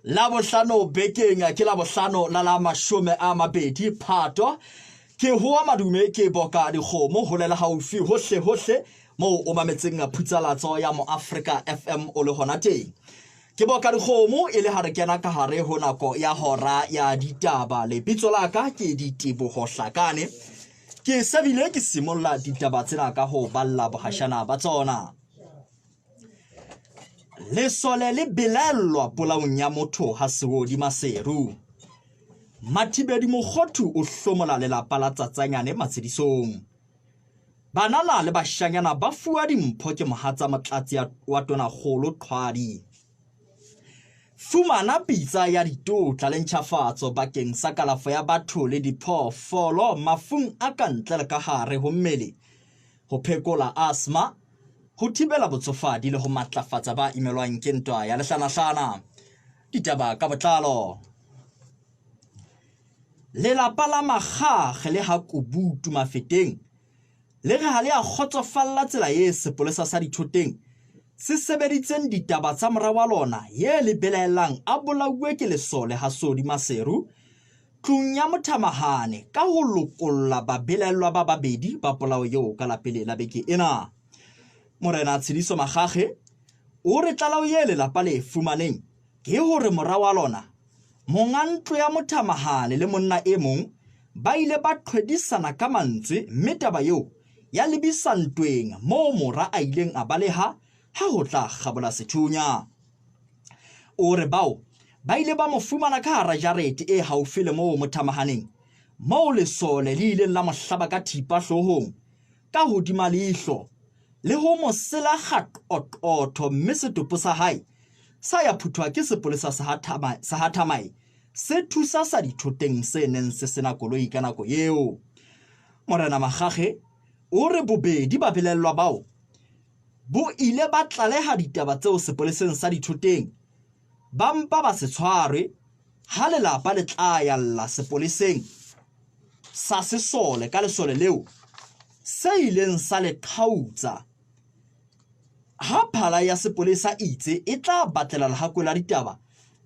La bohlano bekeng ke la bohlano la mashome a mabedi Phato ke hoa madume ke boka dikgomo ho lela haufi hohle mo o mametseng phutsalatso ya mo Africa FM o le hona teng ke boka dikgomo e le ha re kena ka hare ho nako ya hora ya ditaba le bitso la ka ke Diteboho Hlakane ke sebile ke simolla ditaba tsena ka ho balla bohashana ba tsona lesole le belellwa polaong ya motho ha se ho di maseru Mathibedi Mokgothu o hlomola lelapa la Tsatsanyane matshedisong banana le bashanyana ba fuwa dimpho ke mohatsa motlatsi wa Tonakgolo Qhwadi fumana pitsa ya ditotla le ntjhafatso bakeng sa kalafo ya batho le diphoofolo mafung a ka ntle le ka hare ho mmele ho phekola asthma ho thibela botsofadi le ho matlafatsa ba imelwang ke ntwa ya lehlanahlana ditaba ka botlalo lelapa la Makgakge le ha Kubutu Mafeteng le re ha le a kgotsofalla tsela e sepolesa sa dithoteng se sebeditseng ditaba tsa morao wa lona ye le belaelang a bolauwe ke lesole ha Sodi Maseru tlung ya Mothamahane ka ho lokolla babelaellwa ba babedi ba polao eo ka lapele la beke ena Morena Tshediso Makgakge o re tlala o ye lelapa le fumaneng ke hore morao wa lona monga ntlo ya Mothamahane le monna e mong ba ile ba qhwedisana ka mantswe mme taba eo ya lebisa ntweng moo mora a ileng a baleha ha ho tla kgabola sethunya o re bao ba ile ba mo fumana ka hara jarete e haufi le moo Mothamahaneng moo lesole le ile la mohlaba ka thipa hlohong ka hodima leihlo le ho mo sela kgatototho mme setopo sa hae sa ya phuthwa ke sepolesa sa Hathamai se thusa sa dithoteng se neng se sena koloi ka nako eo Morena Makgakge o re bobedi ba belellwa bao bo ile ba tlaleha ditaba tseo sepoleseng sa dithoteng ba mpa ba se tshwarwe ha lelapa le tla yalla sepoleseng sa sesole ka lesole leo se ileng sa le qhautsa ha phala ya sepolesa itse e tla batlela lehakwe la ditaba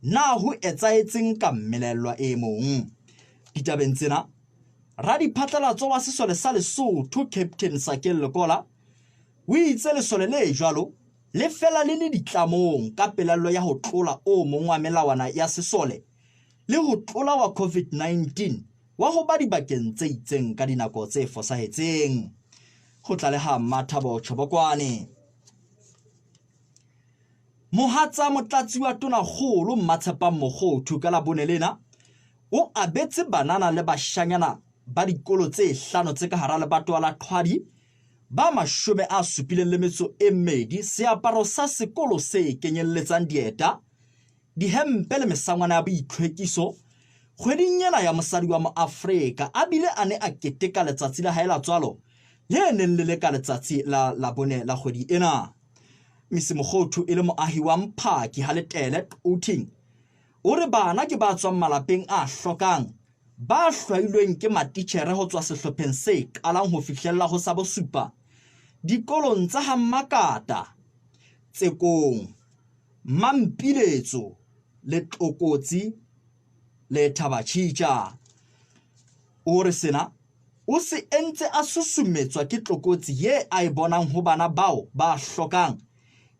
na ho etsaetseng ka mmelellwa e mong ditabeng tsena radiphatlalatso wa sesole sa Lesotho Captain Sakeng Lekola o itse lesole le jwalo le fela le ditlamong ka pelalo ya ho tlola o mong wa melawana ya sesole le ho tlola wa COVID-19 wa ho ba dibakeng tse itseng ka dinako tse fosahetseng go tlaleha Mathabo Chobokwane Mohatsa motlatsi wa Tonakgolo Mmatshepang Mokgothu ka labone lena o abetse banana le bashanyana ba dikolo tse 5 tse ka hara lebatowa la Qhwadi ba 72 seaparo sa sekolo se kenyelletsang dieta dihempe le mesangwana ya boitlhwekiso kgweding ena ya mosadi wa Moafrika a bile a ne a keteka letsatsi la hae la tswalo le neng le ka letsatsi la labone la kgwedi ena Mise Mokgothu e le moahi wa Mphaki ha letele Outing o re bana ke ba tswang malapeng a hlokang ba hlwailweng ke matitjhere ho tswa sehlopheng se qalang ho fihlella ho sa bosupa dikolong tsa Hammakata Tsekong Mampiletso le Tlokotsi le Thabatjhitja o re sena o se entse a susumetswa ke Tlokotsi ye a e bonang ho bana bao ba hlokang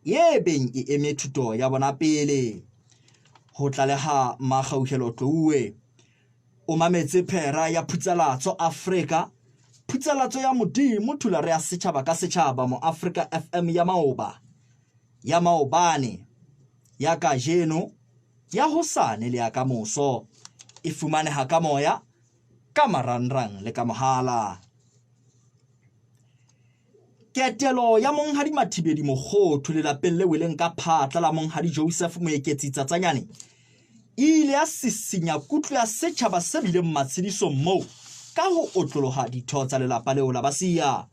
ye beng e eme thuto ya bona pele ho tlaleha Makgauhelo Tlouwe o mametse phera ya phutsalatso Afrika phutsalatso ya modimo thulare ya setjhaba ka setjhaba mo Africa FM ya maobane ya kajeno ya hosane le ya kamoso e fumaneha ka moya ka marangrang le ka mohala ketelo ya monghadi Mathibedi Mokgothu le lapeng le weleng ka phatla la monghadi Joseph Moeketsi Tsatsanyane ile ya sisinya kutlo ya setjhaba se bile matshediso moo ka ho otloloha ditho tsa lelapa leo la basia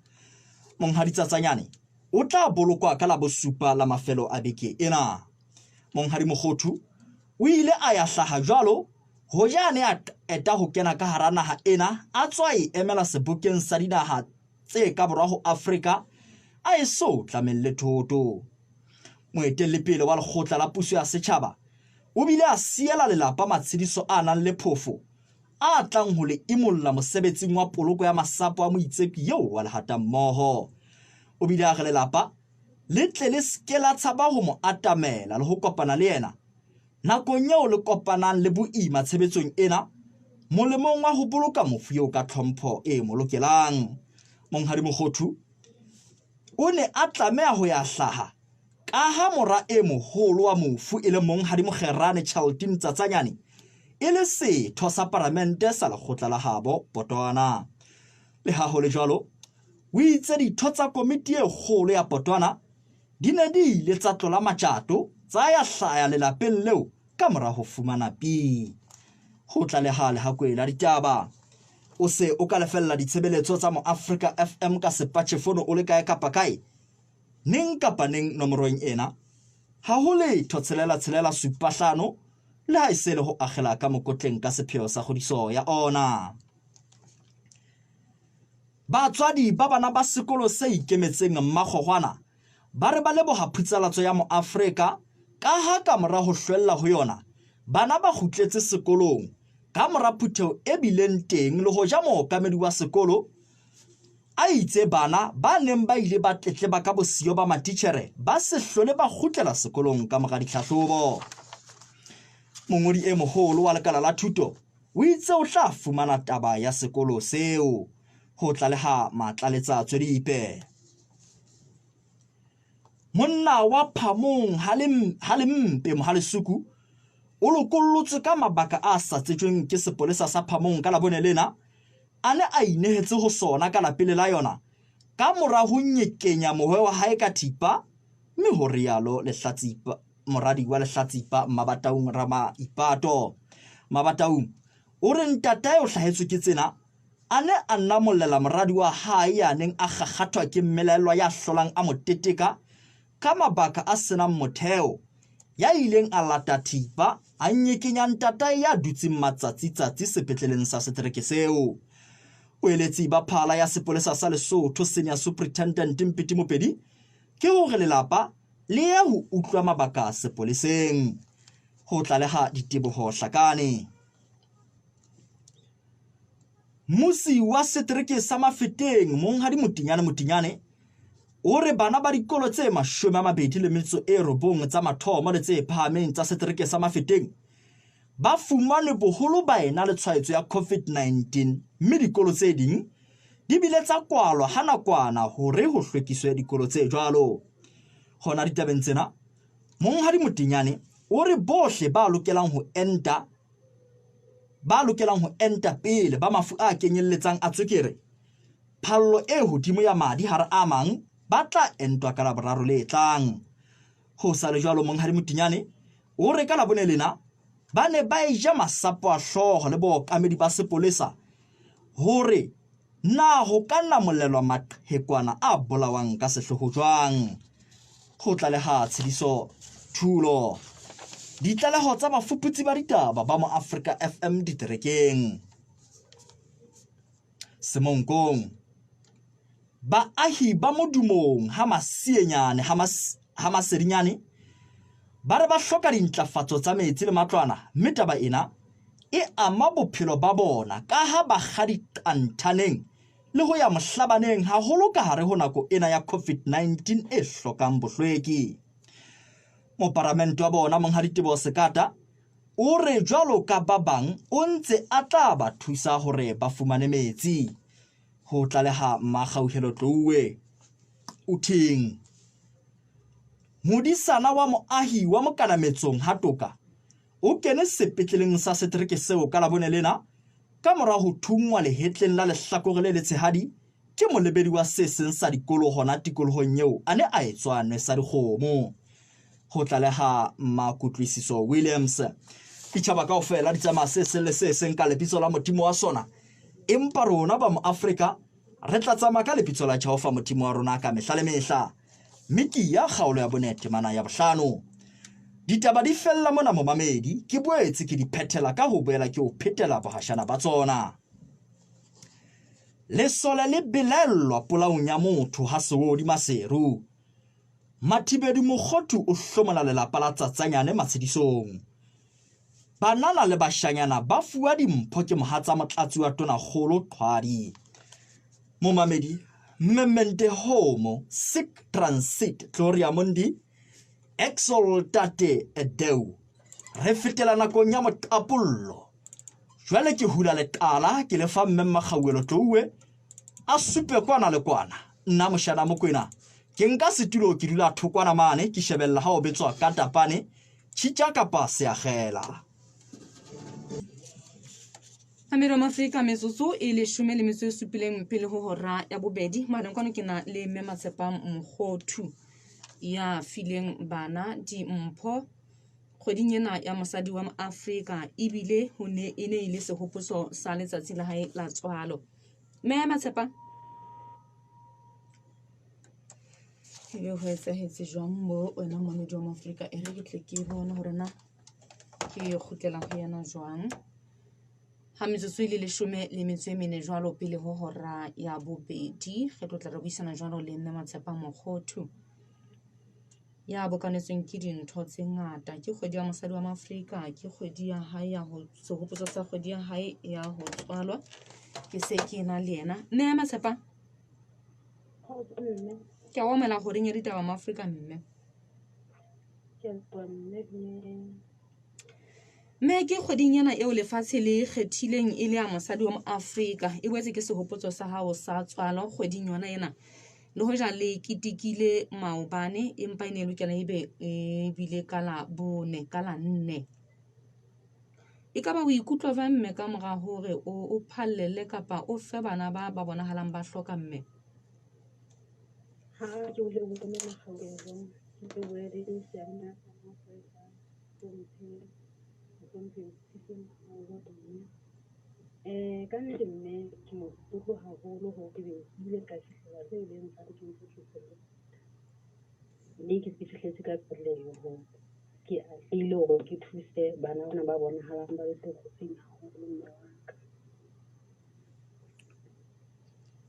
monghadi Tsatsanyane o tla bolokwa ka la bosupa la mafelo a beke ena monghadi Mokgothu o ile a ya hlaha jwalo ho jane a eta ho kena ka hara naha ena a tswa e emela sebokeng sa dinaha tse ka borwa ho Afrika a eso tlamelle thoto moeteledipele wa lekgotla la puso ya setjhaba o bile a siela lelapa matshediso a nang le phofo a tlang ho le imolla mosebetsing wa poloko ya masapo a moitseki eo wa lehatammoho. O bile a re lelapa le tle le ske la tshaba ho mo atamela le ho kopana le yena nakong eo le kopanang le boima tshebetsong ena molemong wa ho boloka mofu eo ka tlhompho e mo lokelang. Monghadi Mokgothu o ne a tlameha ho ya hlaha ka ha mora e moholo wa mofu e le Monghadi Mokgerane Charlton Tsatsanyane e le setho sa Palamente sa lekgotla la habo Botswana. Le ha ho le jwalo, o itse ditho tsa komiti e kgolo ya Botswana di ne di ile tsa tlola matjato tsa ya hlaya lelapeng leo ka mora ho fumana pi. Ho tla le hale ha kwela ditaba o se o ka lefella ditshebeletso tsa mo Africa FM ka sepatjhe fono o le kae kapa kae ning kapa ning nomorong ena ha ho letho tshelela supahlano le ha ise le ho agela ka mokotleng ka sepheo sa kgodiso ya ona. Batswadi ba bana ba sekolo se ikemetseng mmakgogwana ba re ba leboha phutsalatso ya mo Afrika ka ha ka mora ho hlwella ho yona bana ba kgutletse sekolong ka mora phutheo e bileng teng le ho ja mookamedi wa sekolo a itse bana ba neng ba ile ba tletleba ka bosio ba matitjhere ba se hlole ba kgutlela sekolong ka mora ditlhahlobo. Mongodi e moholo wa lekala la thuto o itse o tla fumana taba ya sekolo seo. Ho tla le ha matlaletsa tswedipe. Monna wa Phamong Halempe Mohalesuku o lokollotswe ka mabaka a sa tsejweng ke sepolesa sa Phamong ka labone lena a ne a inehetse ho sona ka lapele la yona ka mora ho nyekenya mohoe wa hae ka thipa mme ho rialo Lehlatsipa moradi wa Lehlatsipa Mabataung Rama Ipato. Mabataung o re ntatae o hlahetswe ke tsena a ne a namolela moradi wa hae ya neng a gagathwa ke mmelaelwa ya hlolang a moteteka ka mabaka a senang motheo ya ileng a lata thipa a nyekenya ntatae ya dutseng matsatsi sepetleleng sa setereke seo. Boeletsi ba phala ya sepolesa sa Lesotho Senior Superintendent Mpiti Mopedi ke hore lelapa le ya ho utlwa mabaka sepoleseng. Ho tla le ha diteboho Hlakane. Musi wa setereke sa Mafeteng Monghadi Motinyane o re bana ba dikolo tse 29 tsa mathomo le tse phahameng tsa setereke sa Mafeteng ba fumane boholo ba ena le tshwaetso ya COVID-19 mme dikolo tse ding di bile tsa kwalwa ha nakwana hore ho hlwekiswe dikolo tse jwalo. Hona ditabeng tsena Monghadi Motinyane o re bohle ba lokelang ho enta pele ba mafu a kenyelletsang a tswekere, phallo e hodimo ya madi hara a mang ba tla entwa ka Laboraro le tlang. Ho sa le jwalo Monghadi Motinyane o re ka labone lena ba ne ba eja masapo a hlooho le bookamedi ba sepolesa hore na ho ka namolelwa maqhekwana a bolawang ka sehloho jwang. Ho tla le ha tshediso thulo ditlaleho tsa bafuputsi ba ditaba ba mo Africa FM diterekeng. Semonkong baahi ba modumong ha masedinyane ba re ba hloka dintlafatso tsa metsi le matlwana mme taba ena e ama bophelo ba bona ka ha ba kgaditanthaneng le ho ya mohlabaneng haholo ka hare ho nako ena ya COVID-19 e hlokang bohlweki. Moparamento wa bona Monghadi Teboho Sekata o re jwalo ka ba bang o ntse a tla ba thusa hore ba fumane metsi. Ho tla le ha Makgauhelo Tlouwe o theng modisana wa moahi wa Mokanametsong ha toka o kene sepetleleng sa setereke seo ka labone lena ka mora ho thungwa lehetleng la lehlakore le letshehadi ke molebedi wa se seng sa dikolo hona tikolohong eo a ne a etswa sa dikgomo. Ho tla le ha Makutlwisiso Williams ditjhaba kaofela di tsamaya se seng le se seng ka lebitso la Modimo wa sona, empa rona ba mo Afrika re tla tsamaya ka lebitso la Jehova Modimo wa rona ka mehla le mehla. Miki ya kgaolo ya bonete mana ya bohlano. Ditaba di fella mona mo mamedi ke boetse ke di phethela ka ho boela ke o phetela bahashana ba tsona. Lesole le belellwa polaong ya motho ha se o di maseru. Mathibedi Mokgothu o hlomola lelapa la Tsatsanyane matshedisong. Banana le bashanyana ba fuwa dimpho ke mohatsa motlatsi wa Tonakgolo Qwadi. Momamedi, Memmente Homo, Sic Transit, Gloria Mundi, Exaltate Deo. Re fetela nakong ya motapollo. Jwale ke hula letala ke le fa mme Makgauelo Touwe a supe kwana le kwana. Nna Moshana Mokoena ke nka setulo ke dula thokwana mane ke shebella ha o betswa ka tapane tshitja kapa seagela. Amero Afrika metsotso e le 17 pele ho hora ya bobedi marenkwana ke na le mme Matshepa Mokgothu ya fileng bana dimpho kgweding ena ya mosadi wa Afrika ebile ho ne e ne ile sehopotso sa letsatsi la hae la tswalo. Mme Matshepa ebe ho etsahetse jwang mo wena monodi wa Afrika e re ke tle ke bona hore na ke khutlela ho yana jwang. Ha metsotso ile 14 jwalo pele ho hora ya bobedi re tla re buisana jwalo le mme Matshepa Mokgothu ya bokanetsweng ke dintho tse ngata ke kgwedi ya mosadi wa Afrika ke kgwedi ya hae ya ho sehopotso sa kgwedi ya hae ya ho tswalwa ke se ke na le yena mme Matshepa ke a omela hore nye ditaba ma Afrika mme mme ke kgweding ena eo lefatshe le kgethileng e le ya mosadi wa Afrika e boetse ke sehopotso sa hao sa tswalo kgweding yona ena le hoja le kitikile maobane empa ene lokela ebe e bile ka la 4 ka la 4 e ka ba o ikutlwa jwang mme ka mora hore o phallele kapa o fe bana ba bonahalang ba hloka mme ha ke o le bona Makgauelo ke bua le Siyana Afrika ka nnete mme ke motlotlo haholo ho ke bile ka fihlela tse leng tsa ke ntse ke tsela mme ke fihletse ka peleho ho ke a ile hore ke thuse bana ba bonahalang ba le tlotseng haholo mme wa ka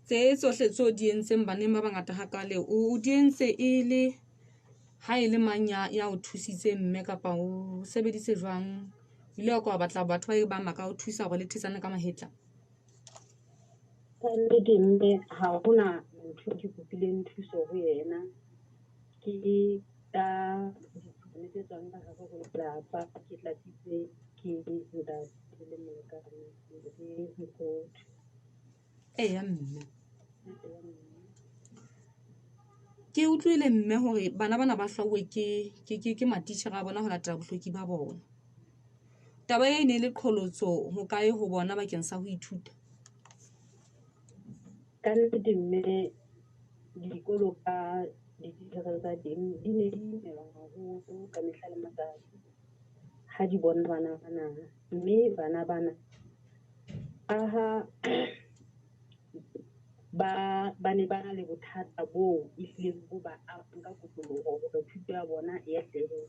tse tsohle tso di entseng baneng ba bangata ha kale o di entse e le ha ile manya ya o thusitse mme kapa o sebedise jwang ile ka batla batho ba ba maka o thusa go le thisana ka mahetla ka nnete mme ha hona motho ke kopileng thuso ho yena ke ta ditshwanetse tsang ba ha go lapa ke tlatsitse ke nda le moleka le Mokgothu ya mme ke utlwile mme hore bana ba hlauwe ke matitjhere a bona ho latela bohloki ba bona taba e ne le qholotso ho kae ho bona bakeng sa ho ithuta ka nnete mme dikolo ka ditjhelete tsa teng di ne di imelwa haholo ka mehla le matsatsi ha di bona bana mme bana aha ba ne ba na le bothata boo e hlileng bo ba nka kotloloho hore thuto ya bona e atlehe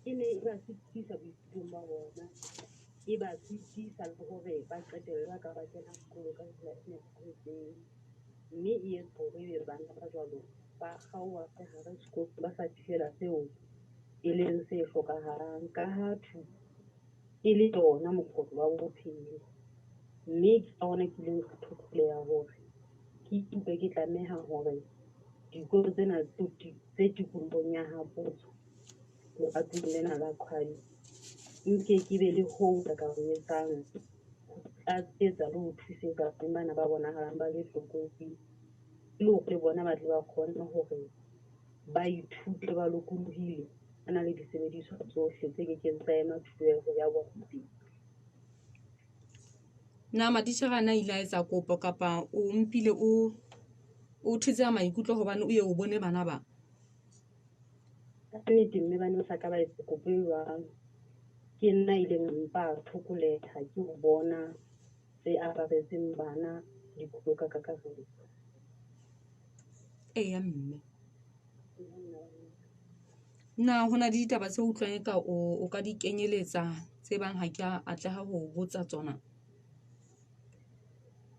e ne e ba sitisa boithutong ba bona e ba sitisa le hore ba qetella ka ba kena sekolo ka tsela e nepahetseng mme e etsa hore bana ba jwalo ba kgaoha ka hara sekolo ba sa fihlela seo e leng se hlokahalang ka ha thuto e le yona mokgolo wa bophelo mme ke ona ke leng ka thokoleha hore ke ikutlwe ke tlameha hore dikolo tsena tse tikolohong ya Habotso lebatong lena la Qwadi nke ke be le ho ka ho etsang a tsetsa le ho thusetsa bana ba bonahalang ba le tlokotsi le hore bona ba tle ba kgone hore ba ithute ba lokolohile ba na le disebediswa tsohle tse ke keng tsa ema thuto ya bona na matitjhere ana ile a etsa kopo kapa o mpile o thitse maikutlo hobane o ye o bone bana ba ka nnete mme ba ne sa ka ba etsa kopo e jwang ke nna ile mpa thokoleha ke ho bona tse aparetseng bana dikolo ka kakaretso ya mme na hona di ditaba tse utlwang ka o ka di kenyeletsa tse bang ha ke atleha ho botsa tsona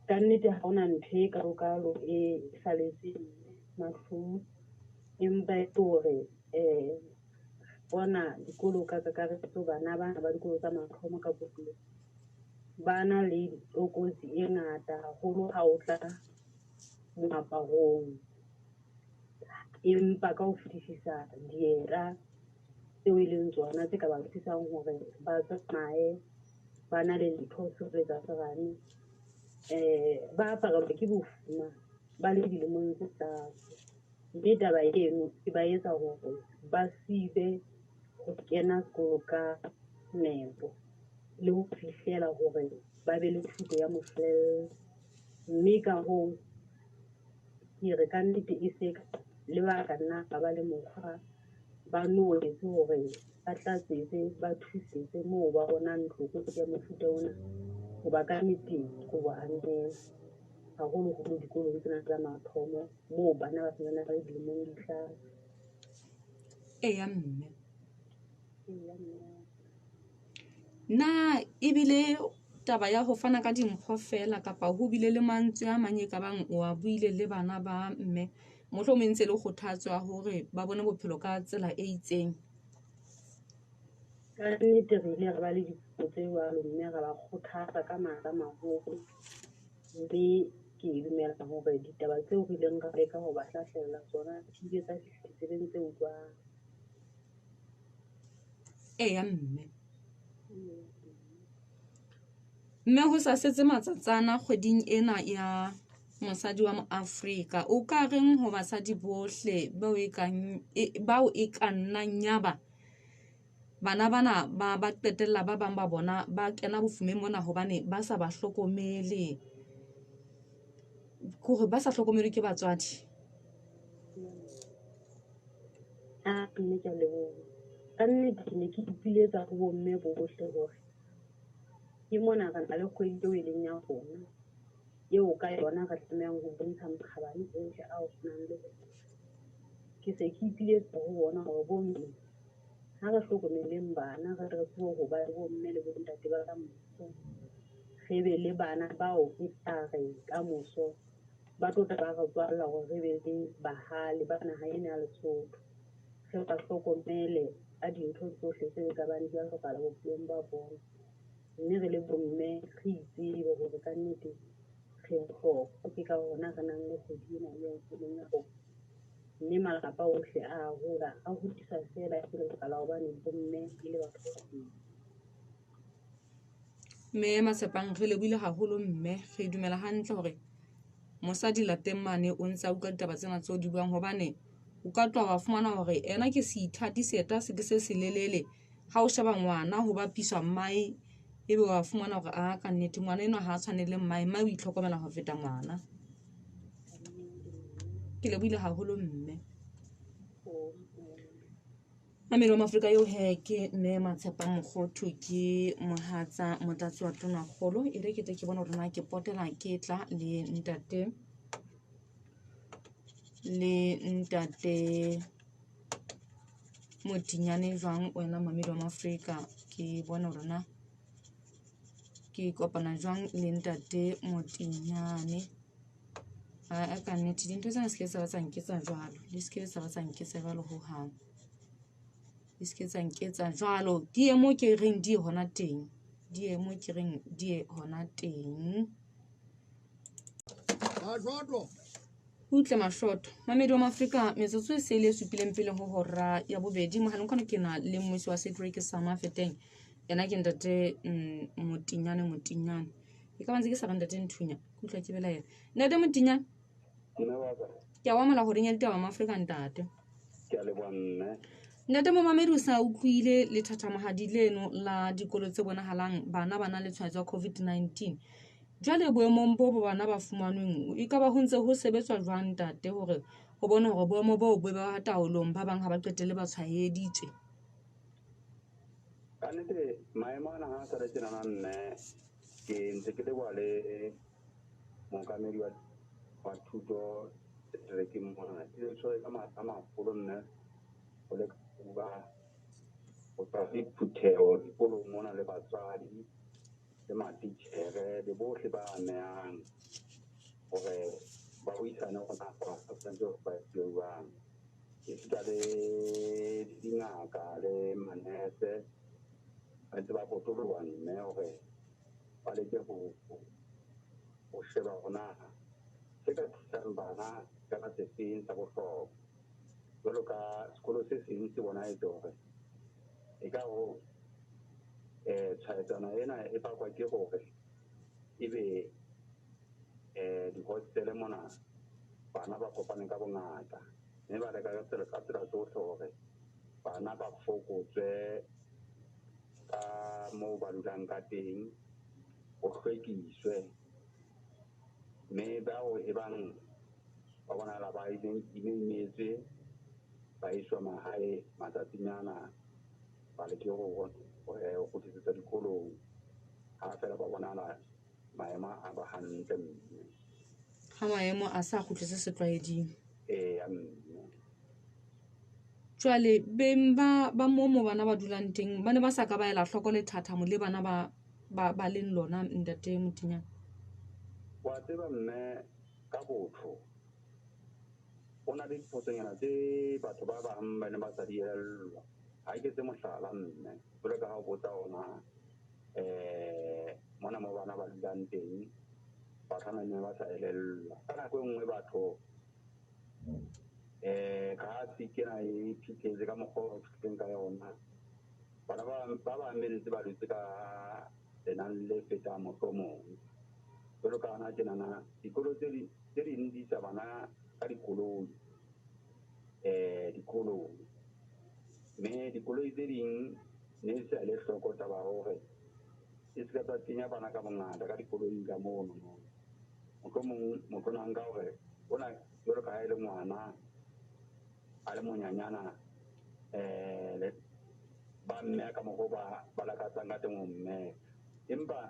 ka nnete ha hona ntho e karokalo e saletseng mahlong empa e hore bona dikolo ka kakaretso bana ba dikolo tsa mathomo ka botlolo ba na le tlokotsi e ngata haholo ha o tla moaparong, empa ka ho fetisisa dieta tseo e leng tsona tse ka ba thusang hore ba tsamaye ba na le ntho sireletsa serame ba aparelwa ke bofuma ba le dilemong tse tlase. Mme taba eno e ba etsa hore ba sibe ho kena sekolo ka nepo le ho fihlela hore ba be le thuto ya mohlelo. Mme ka hoo ke re ka nnete e se le ba ka nna ba ba le mokgwa ba noetse hore ba tlatsetse ba thusetse moo ba bonang tlokotsi ya mofuta ona ho ba ka nnete ho ba hanela haholoholo dikolong tsena tsa mathomo moo bana ba sena ba dilemong di tlase. Eya mme na ebile taba ya ho fana ka dimpho fela kapa ho bile le mantswe a mang e ka bang o a buile le bana ba mme mohlomong ntse le kgothatswa hore ba bone bophelo ka tsela e itseng? Ka nnete re ile re ba le dipuo tse jwalo mme re ba kgothatsa ka matla maholo, mme ke dumela hore ditaba tseo re ileng ra leka ho ba hlahlella tsona di ile tsa fihla tseleng tse utlwang. Eya mme ho sa setse matsatsana kgweding ena ya mosadi wa Moafrika, o ka reng ho basadi bohle bao e ka nnang nyaba bana bana ba qetella ba bang ba bona ba kena bofumeng mona hobane ba sa ba hlokomele, hore ba sa hlokomelwe ke batswadi? Mme ke a leboha. Ka nnete ke ne ke ipiletsa ho bomme bohle hore ke mona re na le kgwedi eo e leng ya rona eo ka yona re tlamehang ho bontsha makgabane ohle ao re nang le bona. Ke se ke ipiletsa ho bona hore bomme ha re hlokomeleng bana re tsebe ho ba le bomme le bontate ba kamoso, re be le bana bao e tla re kamoso ba tlo tla ba re tswalla hore re be le bahale ba naha ena ya Lesotho. Re ba hlokomele ka dintho tsohle tse ka bang di a hlokahala bophelong ba bona, mme re le bomme re itsebe hore ka nnete re bohlokwa. Ke ka hona re nang le kgwedi ena eo pelong ya rona, mme malapa ohle a hola a hodisa fela ke lebaka la hobane bomme e le batho ba bobedi. Mme Matsepang re lebohile haholo mme, re dumela hantle hore mosadi lapeng mane o ntse a utlwa ditaba tsena tseo di buang, hobane o ka tloha wa fumana hore ena ke seithati seeta se ke se selelele ha o sheba ngwana ho bapiswa mmae, ebe wa fumana hore a ka nnete ngwana eno ha a tshwane le mmae o itlhokomela ho feta ngwana. Ke lebohile haholo mme. Mamelo wa Maafrika eo he ke mme Matshepang Mokgothu, ke mohatsa motlatsi wa Tonakgolo. E re ke tle ke bona hore na ke potela ke tla le ntate Modinyane jwang wena mamelo wa Maafrika, ke bona hore na ke kopana jwang le ntate Modinyane. A ka nnete dintho tsena se ke sa batsa nketsa jwalo, di se ke sa batsa nketsa jwalo ho hang, di se ke tsa nketsa jwalo. Di emo ke reng di hona teng, di emo ke reng di hona teng. Utle mashoto mamedi wa Maafrika, metsotso e se le supileng pele ho hora ya bobedi. Mohaleng kana ke na le mmuisi wa Cedric Sama Feteng, yena ke ntate Motinyane. E ka ba ntse ke sa reng ntate Nthunya, ke utlwa ke bela yena ntate Motinyane. Ke a wamela hore nya ditaba Maafrika ntate. Ke a leboha mme. Ntate mo mamedi o sa utlwile le thathamahadi leno la dikolo tse bonahalang bana ba na le tshwaetso ya COVID-19. Jwale boemong bo bana ba fumanweng, e ka ba ho ntse ho sebetswa jwang ntate hore ho bone hore boemo bo bo ba taolong ba bang ha ba qetelle ba tshwaeditswe? Ka nnete maemo ana ha sa le tjena mme, ke ntse ke leboha le mookamedi wa thuto seterekeng mona. Ke tshwere ka matla a magolo mme ho le ba ho tsa diphutheho dikolong mona le batswadi le matitjhere le bohle ba amehang hore ba buisane hore na ba tshwanetse ba etse jwang. ke sita le dingaka le manese ba ntse ba potoloha mme hore ba leke ho sheba hona se ka thusang bana ka tse feng tsa bohlokwa jwalo ka sekolo se seng se bona etse hore e ka ho tshwaetsano ena e bakwa ke hore ebe di-hostel mona bana ba kopane ka bongata mme ba leka ka tsela tsohle hore bana ba fokotswe ka moo ba dulang ka teng ho hlwekiswe mme bao e bang ba bonahala ba imetswe ba iswa mahae matsatsinyana ba leke ho kgutlisetsa dikolong ha fela ba bonahala maemo a ba hantle mme ha maemo a sa kgutlise setlwaeding mme jwale beng ba mo bana ba dulang teng ba ne ba sa ka ba ela hloko le thathamo le bana ba leng lona ntate Motinyana. wa tseba mme ka botho ho na le diphotsonyana tse batho ba bang ba ne ba sa di elellwa ha ke tse mohlala mme jwalo ka ha o botsa ona mona moo bana ba dulang teng batho ne ba sa elellwa ka nako e nngwe batho ka ha tsikena e phethetse ka mokgwa o fihleng ka yona bana ba bang ntse ba dutse ka lenane le fetang mohlomong jwalo ka hana tjenana dikolo tse ding di isa bana ka dikoloi dikolong mme dikoloi tse ding ne di sa le hloko taba hore e se ka tsa tsenya bana ka bongata ka dikoloing ka mono mohlomong motho o nka hore ona jwalo ka ha e le ngwana a le monyanyana ba mme ka mokgwa ba lakatsang ka teng ho mme empa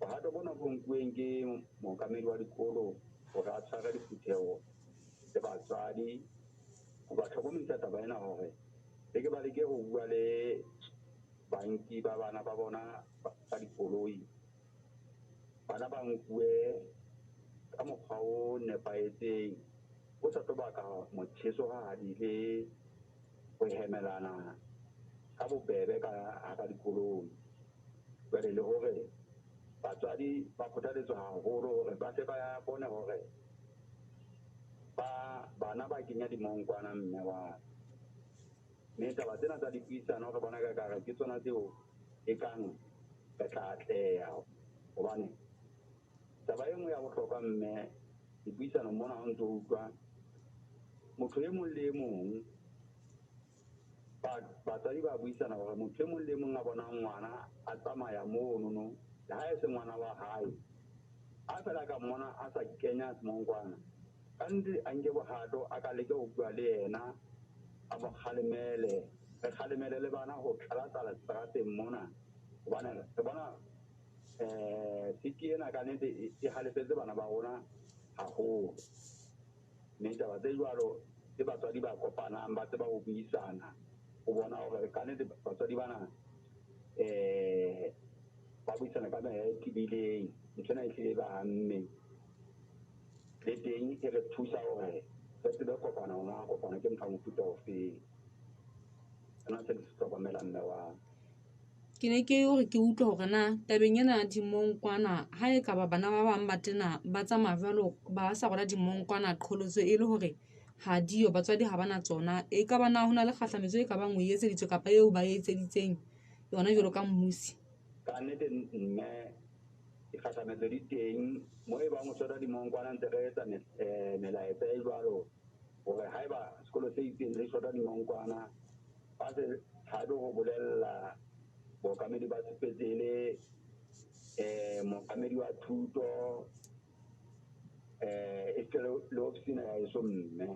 bohato bona bo nkuweng ke mookamedi wa dikolo hore a tshware diphutheho le batswadi ho ba tlhokomedisa taba ena hore le ke ba leke ho bua le banki ba bana ba bona ba dikoloi bana ba nkuwe ka mokgwa o nepahetseng o sa tlo baka motjhesohadi le ho hemelana ka bobebe ka dikolong jwale le hore batswadi ba kgothaletswa haholo hore ba se ba bone hore bana ba kenya dimongkwana mme wa mme taba tsena tsa dipuisano hore bona ka kare ke tsona tseo e kang re tla atleha hobane taba e nngwe ya bohlokwa mme dipuisano mona ho ntso utlwa motho e mong le e mong batswadi ba buisana hore motho e mong le mong a bonang ngwana a tsamaya monono le ha e se ngwana wa hae a fela ka mmona a sa kenya semongkwana kannete a nke bohato a ka leke ho bua le yena a mo kgalemele re kgalemele le bana ho tlhalatsa seterateng mona hobane re bona siki ena ka nnete e halefetse bana ba rona haholo mme taba tse jwalo le batswadi ba kopanang ba tseba ho buisana ho bona hore ka nnete batswadi bana ba buisana ka meha e tibileng nthwena e hlile ba hamme le teng e re thusa hore re tsebe kopana hona kopana ke motho wa mofuta ofeng ana se di hlokomela mme wa ke ne ke hore ke utlwa hore na tabeng ena dimongkwana ha e ka ba bana ba bang ba tena ba tsamaya jwalo ba sa rona dimongkwana qholotso e le hore ha diyo batswadi ha bana tsona e ka ba na hona le kgahlametso e ka bang o etseditswe kapa eo ba etseditseng yona jwalo ka mmusi ka nnete mme dikgahlametso di teng moo e bang o tshwara dimongkwana ntse re etsa melaetsa e jwalo hore haeba sekolo se itseng se tshwara dimongkwana ba se tshabe ho bolella bookamedi ba sepetlele mookamedi wa thuto e se le ofisina ya eso mme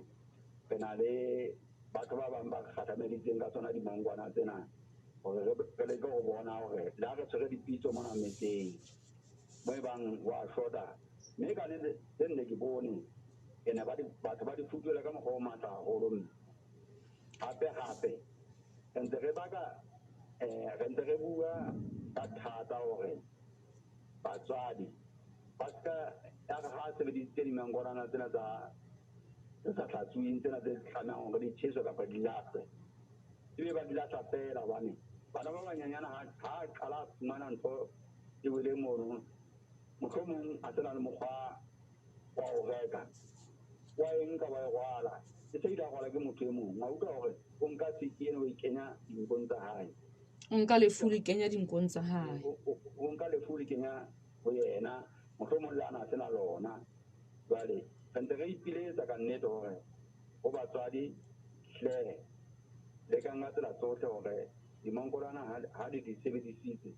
re na le batho ba bang ba kgahlameditseng ka tsona dimongkwana tsena hore re leke ho bona hore le ha re tshwere dipitso mona metseng moo e bang wa shota mme ka nnete tse nne ke bone ene batho ba di futuela ka mokgwa o matla haholo mme hape re ntse re bua ka thata hore batswadi ba ska ya re ha sebedisitse dimongkwana tsena tse sa hlatsweng tsena tse tlamehang hore di tjheswe kapa di lahlwe ebe ba di lahla feela hobane bana ba banyanyana ha a qala a fumana ntho e wele mono mohlomong a tsena le mokgwa wa ho reka wa e nka wa e rwala e se ila rwala ke motho e mong wa utlwa hore o nka siki eno o e kenya dinkong tsa hae o nka lefu le kenya dinkong tsa hae o nka lefu le kenya ho yena mohlomong le ana a sena lona jwale re ntse re ipiletsa ka nnete hore ho batswadi hle le ka nka tsela tsohle hore dimonkolwana ha di sebedisitse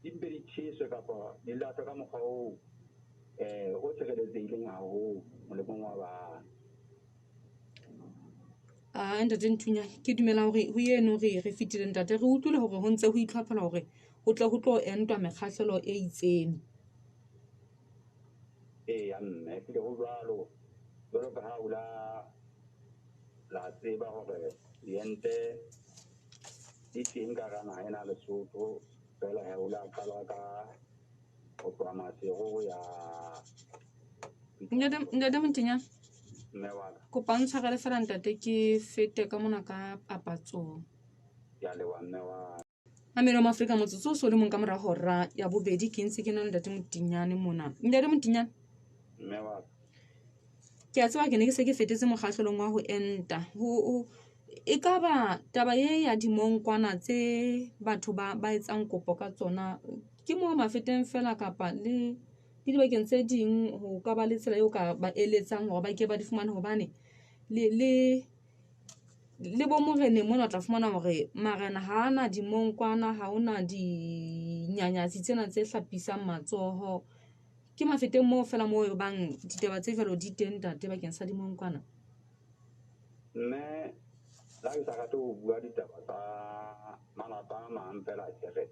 di mpe di tjheswe kapa di lahlwe ka mokgwa oo o tshireletsehileng haholo molemong wa bana ntate Nthunya ke dumela hore ho eno re fetile ntate re utlwile hore ho ntse ho itlhophela hore ho tle ho tlo entwa mekgahlelo e itseng ya mme ke ho jwalo ka ha o la tseba hore diente di teng ka hara naha ena Lesotho fela ha o la qala ka ho tloha masego ho ya ntate Nthunya mme wa ka kopa ntshwarele fela ntate ke fete ka mona ka papatsong ya lewa mme wa mamelo ma Afrika motsotso o so le mong ka mora hora ya bobedi ke ntse ke na le ntate Motinyane mona ntate Motinyane mme wa ka ke a tseba ke ne ke se ke fetetse mokgahlelong wa ho enta e ka ba taba ye ya dimongkwana tse batho ba etsang kopo ka tsona ke mo mafeteng fela kapa le dibakeng tse ding ho ka ba le tsela eo ka ba eletsang hore ba ke ba di fumane hobane le bo morene mona o tla fumana hore marena ha ana dimongkwana ha ona dinyanyatsi tsena tse hlapisang matsoho ke mafeteng moo fela moo bang ditaba tse jwalo di teng ntate bakeng sa dimongkwana mme la ke sa rate ho bua ditaba tsa malapa a mang fela kere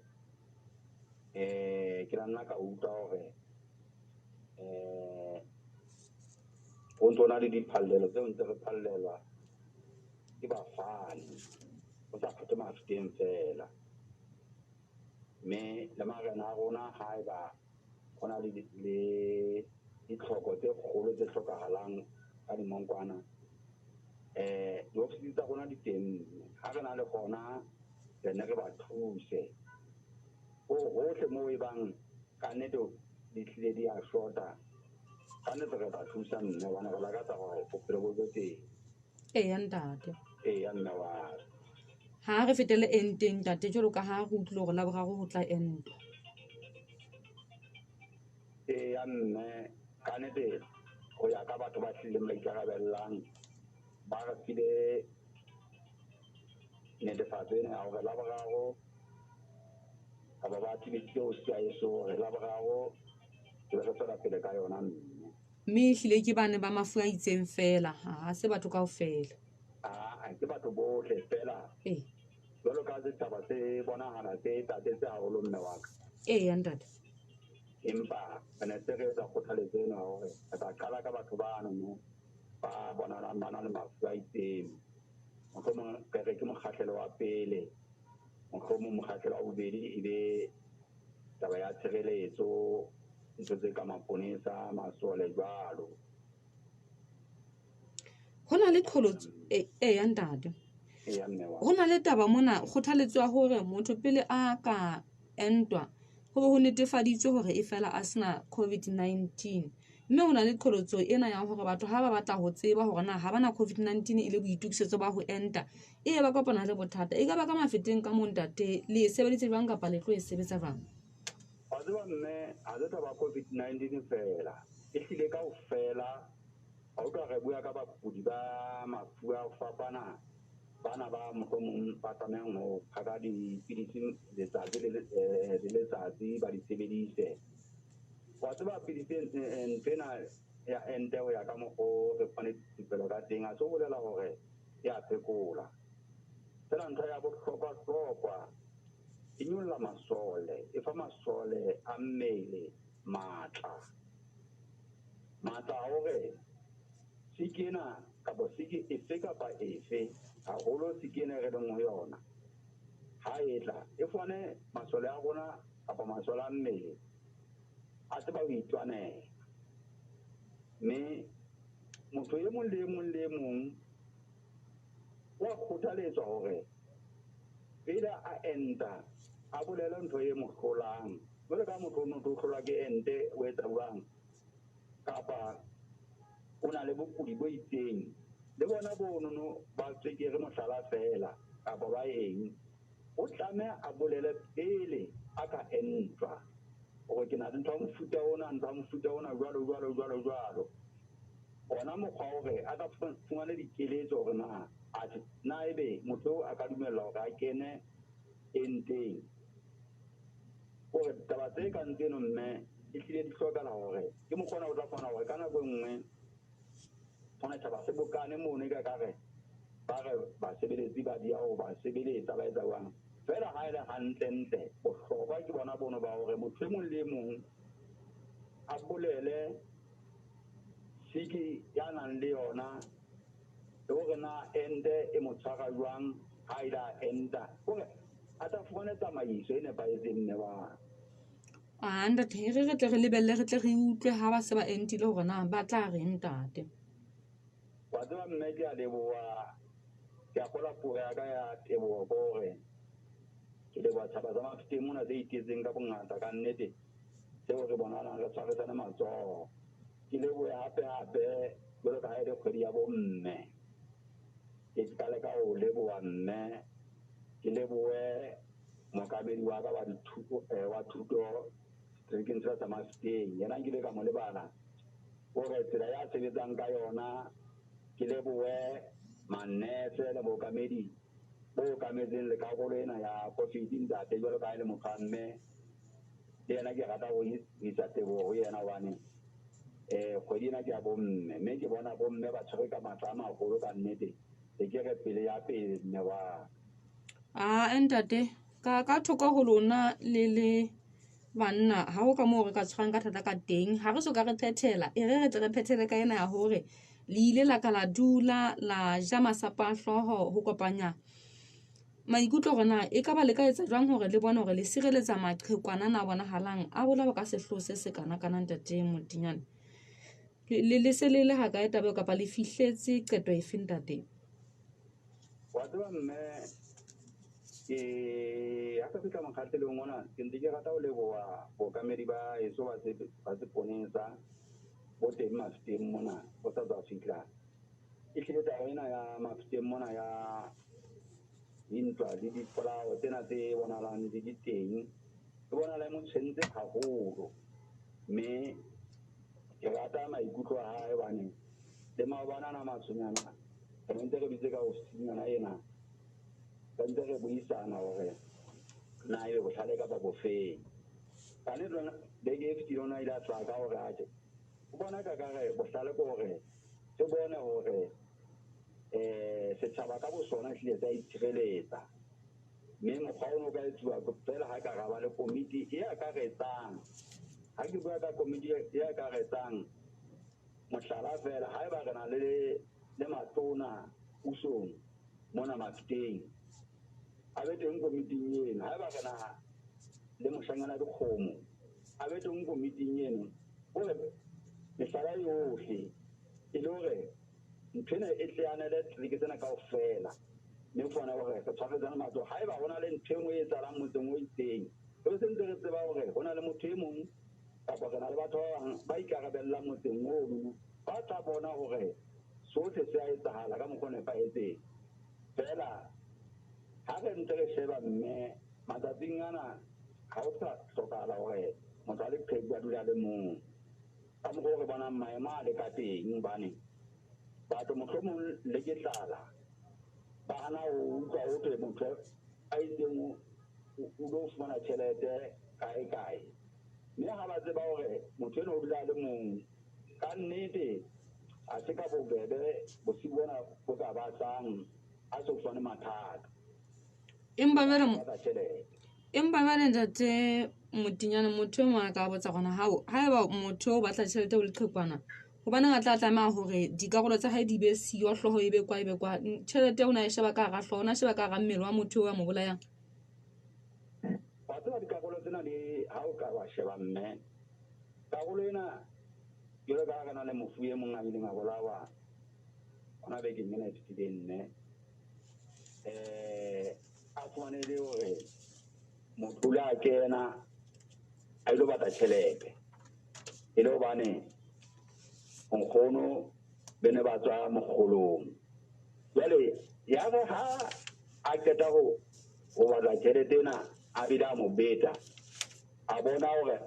ke la nna ka utlwa hore ho ntsona le diphallelo tseo ntse re phallelwa ke bafani ho sa kgethe mafeteng fela mme le marena a rona ha eba ho na le ditlhoko tse kgolo tse hlokahalang ka dimongkwana diofisi tsa rona di teng ha re na le gona re ne re ba thuse hohle moo e bang ka nnete di tlile di a shota ka nnete re ba thusa mme wana re lakatsa gore bophelo bo be teng eya ntate ya mme wa ha re fetele enteng ntate jwalo ka ha re utlwile hore laboraro ho tla entwa ya mme ka nnete go ya ka batho ba tlileng ba ikarabellang ba re file netefatso ena ya hore laboraro kapa ba thibeditse ho sia eso hore laboraro ke re tswela pele ka yona mme ehlile ke bane ba mafu a itseng fela ha se batho kaofela ke batho bohle fela jwalo ka setjhaba se bonahala se tate tse haholo mme wa ka eya ntate empa re ne se re etsa kgothaletso eno ya hore re tla qala ka batho bano ba bonahalang ba na le mafu a itseng mohlomong re ke mokgahlelo wa pele mohlomong mokgahlelo wa bobedi e be taba ya tshireletso ntho tse ka maponesa masole jwalo ho na le qholotso eya ntate ho na le taba mona kgothaletso ya hore motho pele a ka entwa ho be ho netefaditswe hore e fela a sena COVID-19 mme ho na le qholotso ena ya hore batho ha ba batla ho tseba hore na ha bana COVID-19 e le boitukisetso ba ho enta e ba kopana le bothata e ka ba ka mafeteng ka mo ntate le sebeditse jwang kapa le tlo e sebetsa jwang wa tseba mme ha se taba COVID-19 fela e hlile ka ofela ha o tla re bua ka bakudi ba mafu a fapana bana ba mohlomong ba tlamehang ho phaka dipidisi letsatsi le letsatsi ba di sebedise wa tseba pidisi ntena ya ente ho ya ka mokgo re fane dipelo ka teng a se bolela hore ya phekola fela ntho ya bohlokwa e nyolla masole e fa masole a mmele matla hore sikena kapa siki efe kapa efe haholo sikena re leng ho yona ha etla e fane masole a rona kapa masole a mmele a tseba ho itwanela mme motho e mong le e mong wa kgothaletswa hore pele a enta a bolele ntho e mo hlolang jwale ka motho o no tlo hlolwa ke ente o etsa jwang kapa o na le bokudi bo itseng le bona bonono ba tswekere mohlala fela kapa ba eng o tlameha a bolele pele a ka entwa gore ke na le ntho ya mofuta ona jwalo ona mokgwa hore a ka fumane dikeletso hore na ebe motho a ka dumella hore a kene enteng gore taba tse kang tseno mme e tlile di hlokala hore ke mokgona o tla kgona hore ka nako e nngwe gona taba se bokane mono ka kare ba re basebeletsi ba dia ho ba sebeletsa ba etsa jwang fela ha ile hantle bohlokwa ke bona bono ba hore motho e mong le mong a bolele siki ya nang le yona le hore na ente e mo tshwara jwang ha ile a enta hore a tla fumane tsamaiso e nepahetseng ne ba ntate re tle re lebelle re tle re utlwe ha ba se ba entile hore na ba tla re ntate wa tseba mme ke a leboha ke a kgola puo ya ka ya teboho hore ke leboha tshaba tsa mafuteng mona tse itetseng ka bongata ka nnete seo re bonana re tshwarisane matsoho ke lebohe hape jwalo ka ha e le kgwedi ya bomme ke ka leka ho leboha mme ke lebohe mokamedi wa ka wa thuto seterekeng sena sa mafuteng yena nkile ka mo lebala hore tsela ya sebetsang ka yona ke lebohe manese le mookamedi bo okametseng le karolo ena ya COVID ntate jwalo ka ha e le motho wa mme le yena ke rata ho isa teboho ho yena hobane kgwedi ena ke ya bomme mme ke bona bomme ba tshwere ka matla a magolo ka nnete e ke re pele ya pele mme wa ntate ka thoko ho lona le banna ha o ka moo re ka tshwarang ka thata ka teng ha re so ka re phethela re tle re phethele ka ena ya hore le ile la ka la dula la ja masapa a hlooho ho kopanya maikutlo hore na e ka ba le ka etsa jwang hore le bone hore le sireletsa maqhekwana na bonahalang a bolawa ka sehloho se se kana ntate Modinyane le se le ha kae taba kapa le fihletse qeto e feng ntate wa tseba mme ha ka fihla mokgahlelong ona ke ntse ke rata ho leboha bookamedi ba eso ba seponesa bo teng mafuteng mona bo South Africa e hlile taba ena ya mafuteng mona ya dintwa le dipolao tsena tse bonahalang di teng ke bonahala mo tshwentse haholo mme ke rata maikutlo a hae hobane le maobanana matshonyana re ntse re bitse ka ofisinyana ena ka ntse re buisana hore na ebe bohlale kapa bofeng ka ne lona beke e fetile ona ile a tla ka hore aje o bona ka kare bohlale ko hore se bone hore setjhaba ka bosona ehlile sa itshireletsa mme mokgwa ono ka etsuwa fela ha ka raba le komiti e akaretsang ha ke bua ka komiti e akaretsang mohlala fela ha eba re na le matona pusong mona mafuteng a be teng komiting eno ha eba re na le mohlanyana dikgomo a be teng komiting eno hore mehlala yohle e le hore nthwena e tleanele trike tsena kaofela mme fona hore re tshwaretsana matsoho ha eba ho na le ntho e nngwe e etsahalang motseng o itseng re se ntse re tseba hore ho na le motho e mong kapa re na le batho ba bang ba ikarabellang motseng ono ba tla bona hore sohle se a etsahala ka mokgwa o nepahetseng fela ha re ntse re sheba mme matsatsing ana ha o sa hlokahala hore motho a leqheku a dula le mong ka mokgwa o re bonang maemo a le ka teng hobane batho mohlomong le ke tlala ba hana ho utlwa ho thwe motho a itseng o lo fumana tjhelete kae mme ha ba tseba hore motho eno o dula le mong ka nnete a se ka bobebe bosiu bona bo ka batlang a se fane mathata empa jwale ntate Modinyane motho e mong a ka botsa gona ha eba motho o batla tjhelete o leqhekwana hobaneng a tla tlameha hore dikarolo tsa hae di be siyo hloho e be kwa tjhelete o na e sheba ka hara hloho o na sheba ka hara mmele wa motho o a mo bolayang wa tseba dikarolo tsena ha o ka wa sheba mme karolo ena jwale ka na le mofu e mong a ileng a bolawa ona bekeng ena e fetileng nne a fumanele hore motho le a kena a ilo batla tjhelete e le hobane nkgono be ne ba tswa mokgolong jwale ya re ha a qeta go batla tjhelete ena a bile a mo beta a bona hore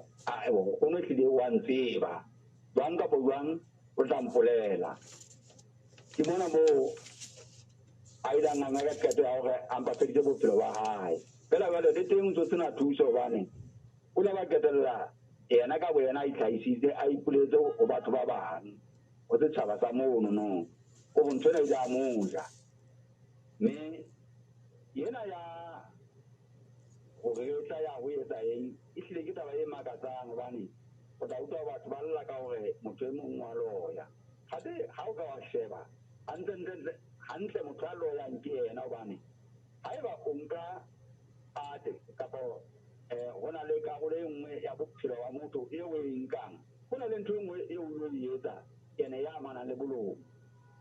nkgono ehlile wa ntseba jwang kapo jwang o tla mpolela ke mona moo a ile a nganga ka qeto ya hore a mpafeditse bophelo ba hae fela jwale le teng ntse sena thuso hobane o ne ba qetella yena ka boyena a itlhahisitse a ipoletse ho batho ba bang ho setjhaba sa mono no o bo ntho ena ile a moja mme yena ya hore o tla ya ho etsa eng ehlile ke taba e makatsang hobane o tla utlwa batho ba lla ka hore motho e mong wa loya gape ha o ka wa sheba hantle motho a loyang ke yena hobane haeba o nka ate kapo ho na le karolo e nngwe ya bophelo wa motho eo o e nkang ho na le ntho e nngwe eo o e etsa ene ya amanang le bolomo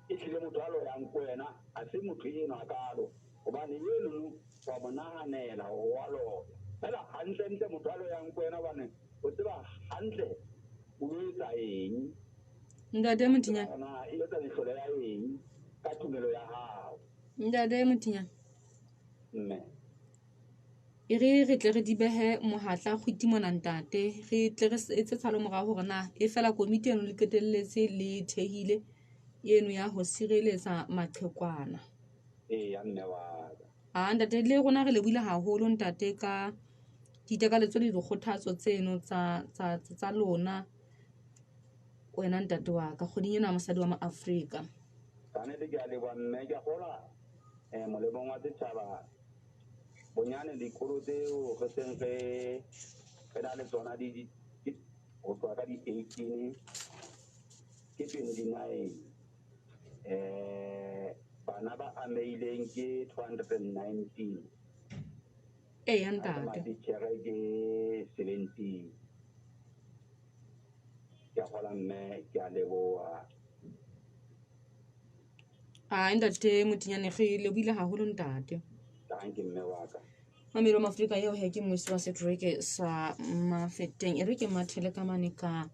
ehlile motho a loyang ko wena a se motho enwa kalo hobane eno wa mo nahanela hore wa loya fela hantle motho a loyang ko wena hobane o tseba hantle o etsa eng Ntate Mothinyane na e etsa mehlolo ya eng ka tumelo ya hao Ntate Mothinyane mme re tle re di behe mohatla kgwiti mona ntate re tle re etse tshalo morao hore na e fela komiti eno le qetelletse le thehile eno ya ho sireletsa maqhekwana ya mme wa ntate le rona re lebohile haholo ntate ka ditekaletso le dikgothatso tseno tsa lona wena ntate wa ka kgoding ena mosadi wa maAfrika kannete ke a leboha mme ke a kgolwa molemong wa setjhaba bonyane dikolo tseo re seng re na le tsona ho tloha ka di-18 ke 29 bana ba amehileng ke 219 ya ntate matitjhere ke 17 ke a kgolwa mme ke a leboha ntate Mothinyane re lebohile haholo ntate tanki mme wa ka mamelo wa maAfrika eo he ke mosi wa setereke sa Mafeteng e re ke mathele ka mane ka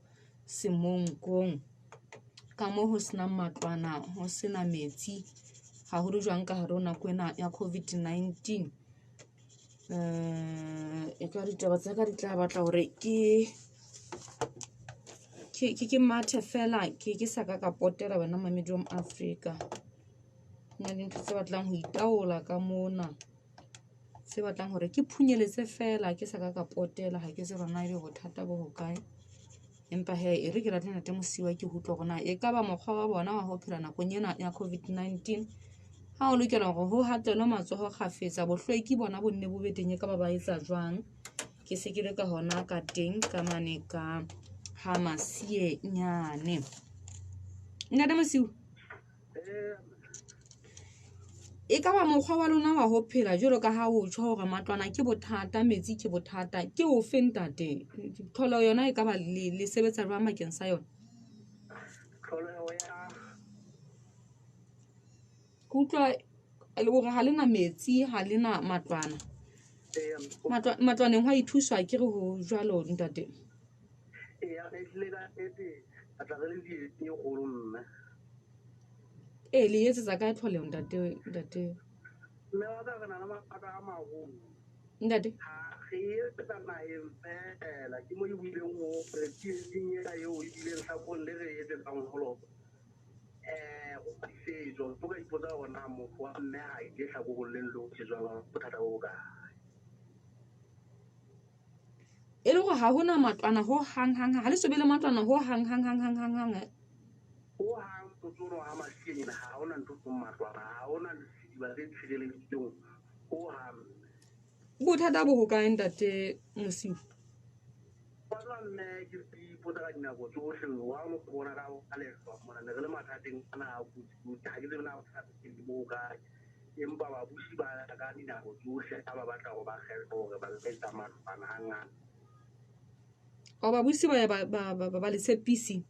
semonkong ka mo ho sena matlwana ho sena metsi haholo jwang ka hare ho nako ena ya COVID-19 e ka ditaba tsa ka di tla batla hore ke mathe fela ke sa ka potela wena mamedi wa maAfrika nna le ntho tse batlang ho itaola ka mona se batlang hore ke phunyeletse fela ke sa ka potela ha ke se rona ile bothata bo hokae empa he e re ke ratla nate mosiwa ke hutlo gona e ka ba mokgwa wa bona wa ho phela nakong ena ya COVID-19 ha o lokela hore ho hatelwa matsoho kgafetsa bohlweki bona bonne bo beteng ka ba etsa jwang ke se ke le ka hona ka teng ka mane ka ha masie nyane nna masiu e ka ba mokgwa wa lona wa ho phela jwalo ka ha o tjho hore matlwana ke bothata metsi ke bothata ke o fentate tlholo yona e ka ba le sebetsa jwang makeng sa yona tlholeho ya utlwa le hore ha lena metsi ha lena matlwana matlwaneng hwa ithuswa ke re ho jwalo ntate ya le ka a tla re le di kgolo mme le etsetsa ka tlholeho ntate mme wa ka re na le mathata a maholo ntate ge etsa naheng fela ke mo e buileng ho re tsietsing ena eo e bileng hlakong le re etsetsang holo go disejo o ka ipotsa gona motho wa mme ha e ke hlakong le nlo ke jwa bothata bo bokae e le go ha hona matlwana ho hang ha le sobele matlwana ho hang ho hang tsono ha masienyi ha hona ntho tse matlwana ha hona diba tse tshireleditsweng ho hang bothata bo hokae ntate mosiu ba nne ke ipotsa ka dinako tsohle wa mo bona ka lehlwa mona ne re le mathateng ana a botsi ha ke tsebe na bothata ke bo kae empa ba busi ba ka dinako tsohle ha ba batla go ba kgetho hore ba etsa matlwana hangata ba busi ba le tshepisi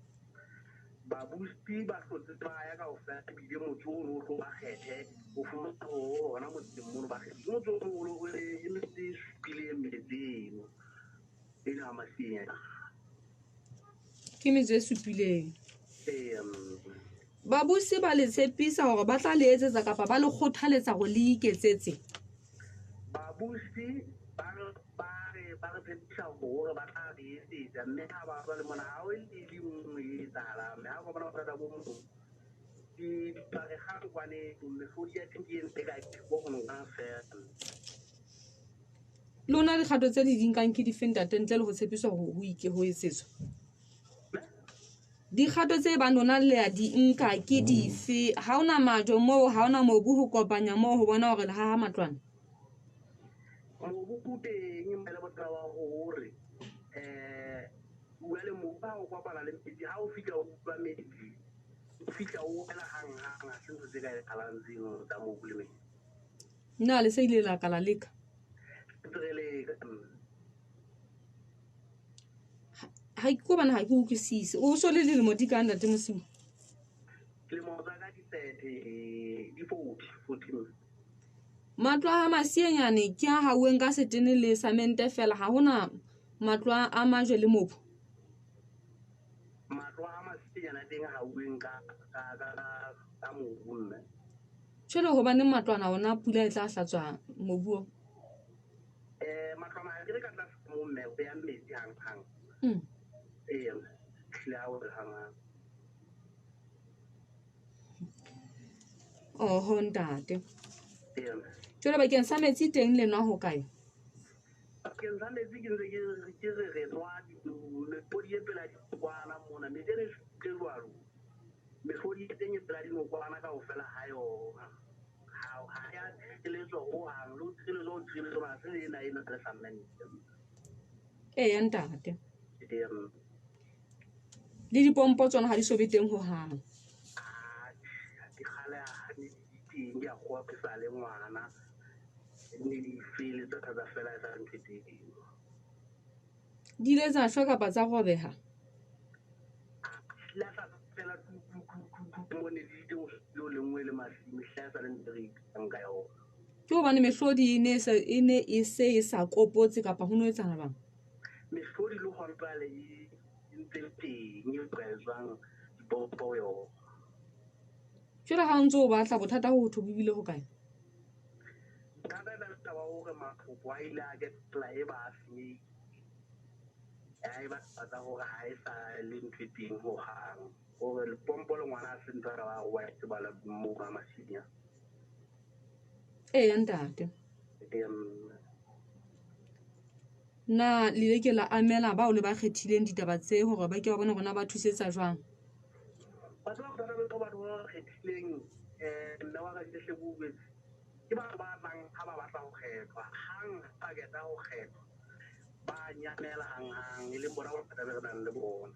babusi ba hlotse ba ya ka ofela bile motho o no tlo ba kgethe o fumana ho hona motseng mono ba kgethe motho o no o e metse supile mmetseng ena masinya ke metse supileng babusi ba le tshepisa hore ba tla le etsetsa kapa ba le kgothaletsa go le iketsetse babusi ba re phepisa hore ba tla re etsetsa mme ha ba ba le mona ha o le nngwe e tsala mme ha ba bona ba mo di pare ga kwane mehlodi ya teng ke ntse ka go go nna fela lona dikgato tse di dinkang ke di feng ntle le go tshepiswa go ho etsetswa dikgato tse ba lona le a di nka ke dife ha ona majo moo ha ona mobu ho kopanya moo ho bona hore le ha matlwana mobu o teng mme le botsa wa hore o le mo ba o kopana le metsi ha o fika o ba metsi o fika o ela hang ha se ntse ka kalantseng tsa mobu le metsi nna le se ile la kala leka ha ke go bana ha ke utlwisise o so le dilemo di ka ntate mosimo le mo tsa ka di 30 di 40 matlo a masienyane ke a haueng ka setene le samente fela ha hona matlo a majwe le mobu matlo a masienyane teng haueng ka mobu mme tshwele ho bane matlwana ona pula e tla hlatswa mobu matlwana a re ka tla mo mme o ya metsi hang le ha o re hang ho ntate jwale bakeng sa metsi teng le nwa ho kae bakeng sa metsi ke ntse ke re nwa mehlodi e pela dikwana mona metsi ke jwalo mehlodi e teng e pela dinokwana ka ofela ha yona ha ya tshireletso ho hang lo tshireletso ba se ena le samente ya ntate le dipompo tsona ha di so be teng ho hang di khale ha di teng ya go apesa le ngwana ne di fele tsa fela sa ntweteng di ile tsa shwa kapa tsa robeha la sa fela mo ne di teng lo lengwe le masimo hla sa le ntse nka yo ke hobane mehlodi e ne e se e sa kopotse kapa ho no etsana bang mehlodi le go mpale ntse teng e tswang dipompo yo jwale ha o ntse o batla bothata ho thwe bile ho kae thata la taba hore matlhopo a ile a ke tla e ba se e ba tsa hore ha e sa le ntweteng ho hang hore le pompo le ngwana a se ntse ka ba wa se bala mo ga masinya ya ntate na le ke la amela ba o le ba kgethileng ditaba tse hore ba ke ba bona rona ba thusetsa jwang ba tla ba tla ba kgethileng nna wa ka ke bue ke ba bang ha ba batla ho kgethwa hang ba ke tla ho kgethwa ba nyamela hang le bona ba tla be re nang le bona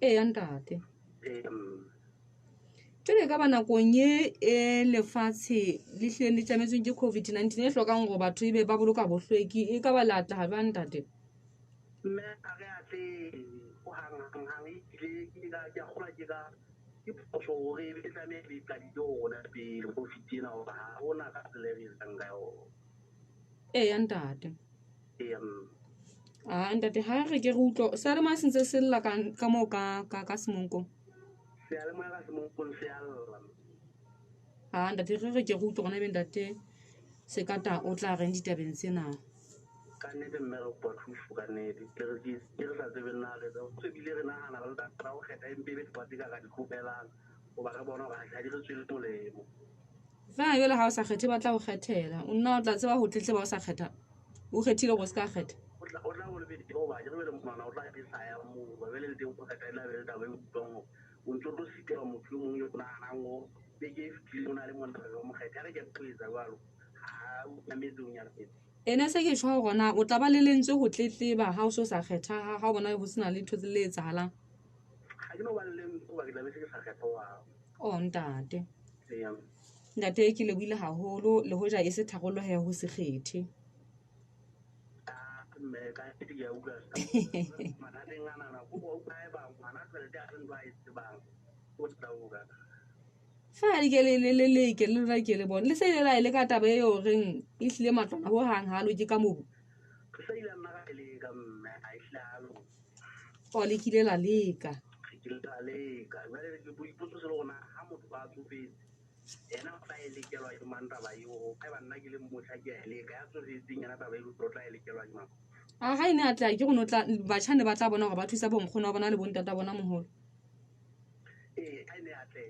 ya ntate jwale ka ba nakong e lefatshe le hleng le tlametsweng ke COVID-19 e hlokang gore batho e be ba boloka bohlweki e ka ba latla ha ba ntate mme a re a tle o hang ile ke ka kgola ke ka ke potso hore e tla me le tla di ona pele go fitina hore ha ona ka tsela e tsang ka yo ya ntate ntate ha re ke re utlo sa re ma sentse se lla ka mo ka semonko se ale mo ka semonko se alla ntate re ke re utlo gona be ntate se kata o tla reng ditabeng tsena ka nnete mme re kwa thuso ka nnete ke re sa tsebe nna re tse bile re nagana re tla go kgetha empe be ba tsika ka dikgopelang go ba re bona ba ga di re tswele molemo fa jwale ha o sa kgethe ba tla go kgethela o nna o tla tseba go tletleba o sa kgetha o kgethile go se ka kgetha o tla go lebedi go ba re be le mona o tla di sa ya mo ba be le teng go kgetha ela be le taba e utlwang o ntse o sitela motho mongwe yo naganang go be ke fitile o na le monna go mo kgetha re ke pwetsa jalo ha o nametseng ya re ene se ke tshwa gona o tla ba le lentswe go tletleba ha o so sa kgetha ha o bona go sena le ntho tse le etsahalang ga ke no ba le go ba ke tla be se ke sa kgetha wa ntate ntate ke le buile haholo le hoja e se tharollo ya ho se kgethe mme ka ke ya utlwa manateng a nana go go kae ba ngwana tšhelete a reng ba e tsebang o tla uka fa di ke le ke le ra ke le bona le se le la ile ka taba e yo reng e hlile matlwana ho hang ha lo ke ka mobu ke sa ile nna ka le ka mme a ihlalo o le kile la leka ke la le ka ba le ke boipotso se le gona ha motho ba tsofetse ena fa e lekelwa ke mantaba yo ka ba nna ke le motla ke le ka ya tsofetseng yana taba e lo tla e lekelwa ke mang a ga ine a tla ke go no tla batšhane ba tla bona gore ba thusa bonkgono ba bona le bontata bona moholo a ne a tle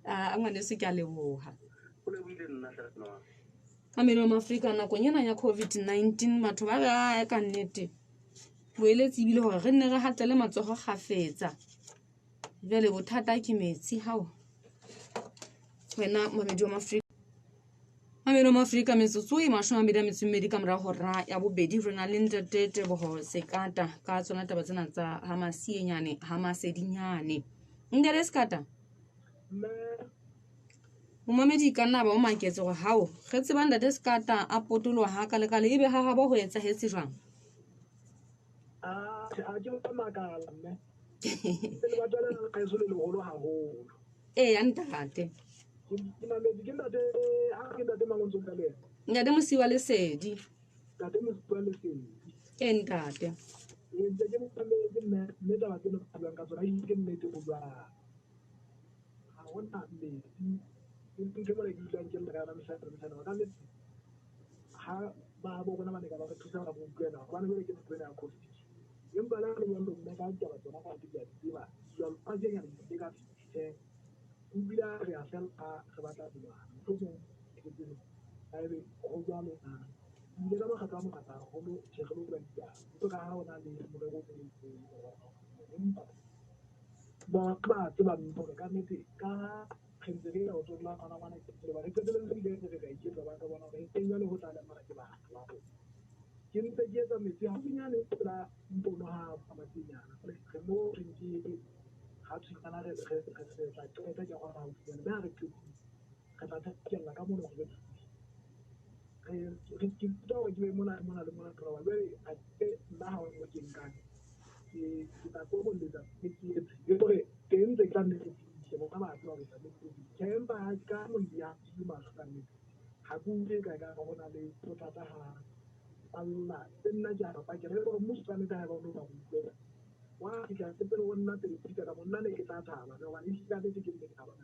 a ngwane se ke a leboga o le buile nna sa no mamelo wa maafrika nakong ena ya COVID-19 batho ba re ka nnete boeletsi ebile gore re nne re hatele matsogo kgafetsa jale bothata ke metsi hao wena mamedi wa maafrika mamelo wa maafrika metsotso e 22 ka morago ra ya bobedi re na le ntetete boho sekata ka tsona taba tsena tsa hamasienyane hamasedinyane ndere sekata momamedi ka nna ba o maketse go hao ge tsebang date sekata a potolo ha ka lekale ebe ha ba ho etsa hetsi jwang a ke ba makala mme le ba tsala ka iso le holo ha holo ya ntate ke mamedi ke ntate a ke ntate mangonzo ka le ngade mosiwa lesedi ntate mo tswa le seng ntate ntse ke mo mamedi mme taba ke no tsang ka tsona ke nnete go bua ha ona mmedi ke mo le ke tlang ke le ga na msana ka le ha ba bo bona ba ne ka ba thusa ka bo kwena ba ne ke tsena ya COVID empa la re mo nna ka taba tsona ka ke ya diba jwalo a je ya le ka fitlhe o bila re a fela re batla bua go mo ke tsene a re go bua le a ile ka mogata mo kata go mo tshegelo ba dia go ka ha ona le mo go go empa ba tseba mo ka nnete ka khentsere ya go tlola kana mana ke tseba re tsela le ile re ka itse ba ka bona re teng le go tla le mara ke ba ke ntse ke etsa metsi ha pinyane la mpono ha pamatinyana re mo re ke ha tsana re tla tseta ke gona ho tsena ba re ke ka tla tsela ka mo go re ke tlo ke mona le mona tro ba a ke nna ha mo ke nka ke ta go le da ke ke gore ke ntse ka nne ke mo ka ba tlo re sa le ke empa ka mo ya ke ma ka nne ha go ke ka gona le tota ha Allah nna ja ba ke re go mo tsane da ba no ba go wa ke ka tse le wona te ke ka mo nna le ke tla thaba ba ni ka te ke ke ka ba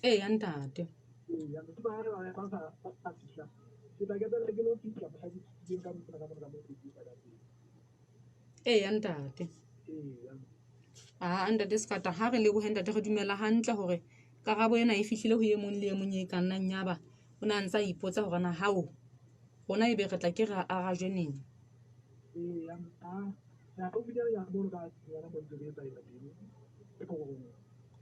ya ntate ya mo ba re ba sa pa tsa ke ta ke le ke no tsa ba ke ka mo ka mo ka mo ke ka ya ntate ntate sekata ha re le bo ntate re dumela hantle hore karabo ena e fihlile ho ye mong le mong e ka nnang nyaba o na ntsa ipotsa hore na hao gona e be re tla ke ra aga jweneng ya go fina ya mo ka ya mo tsebe tsa ina ding e go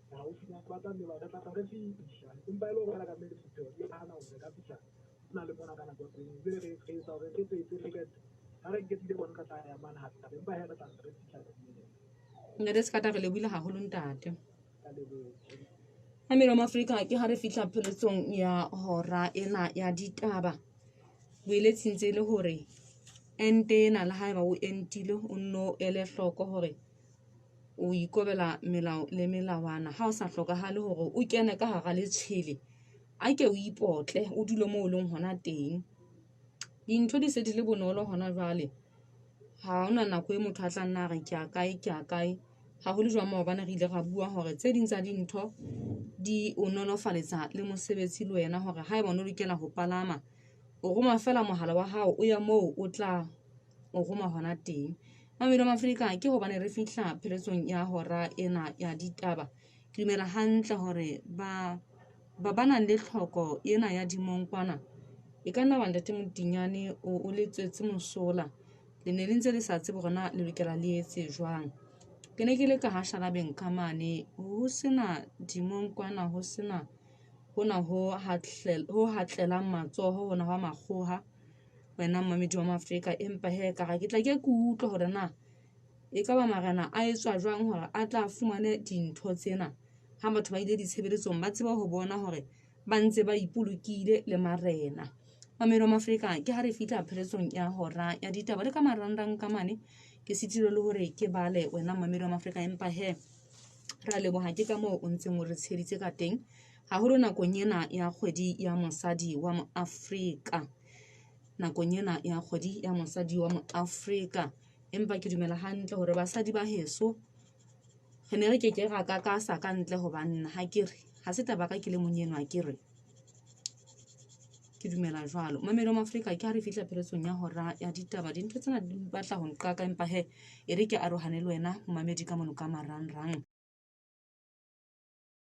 ya go fina ba tla le ba tla ka re fiša empa ile go ka me se ya ana o ka fiša na le bona kana go re re sa re ke ke ha re ke di bona ka ya mana ha ta empa ya ka re fiša nna re sekata re lebile haholo ntate mamelo wa maafrika ke ha re fihla pheletsong ya hora ena ya ditaba boeletsi ntse le hore ente ena le haeba o entile o nno ele hloko hore o ikobela melao le melawana ha o sa hlokahale hore o kene ka hara letshele a ke o ipotle o dule mo o leng hona teng dintho di se di le bonolo hona jwale ha ona nako e motho a tla nna re ke a kae ha ho le jwa maobane re ile ra bua hore tse ding tsa dintho di o nolofaletsa le mosebetsi le wena hore haeba o no lokela ho palama o roma fela mohala wa hao o ya moo o tla o roma hona teng mamelo wa Afrika ke hobane re fihla pheletsong ya hora ena ya ditaba ke dumela hantle hore ba nang le tlhoko ena ya dimonkwana e ka nna ba ntate Modinyane o le tswetse mosola le ne le ntse le sa tsebe gona le lokela le etse jwang ke ne ke le ka hashalabeng ka mane ho sena dimonkwana ho sena hona ho hatlelang matsoho hona wa makgoha wena mamedi wa maafrika empa he ka ga ke tla ke utlwa hore na e ka ba marena a etswa jwang hore a tla fumane dintho tsena ha batho ba ile ditshebeletsong ba tseba ho bona hore ba ntse ba ipolokile le marena mamedi wa Maafrika ke ha re fihla pheletsong ya hora ya ditaba le ka marangrang ka mane ke sitile le hore ke bale wena mamedi wa Maafrika empa he ra leboha ke ka moo o ntseng o re tsheditse ka teng haholo nakong ena ya kgwedi ya mosadi wa Moafrika nakong ena ya kgwedi ya mosadi wa Moafrika empa ke dumela hantle hore basadi ba heso re ne re ke ra ka sa ka ntle hobane ha ke re ha se taba ka ke le monyenwa ke re ke dumela jwalo mamedi wa Maafrika ke ha re fihla pheletsong ya hora ya ditaba dintho tsena di batla ho nqaka empa he e re ke arohane le wena mamedi ka mono ka marangrang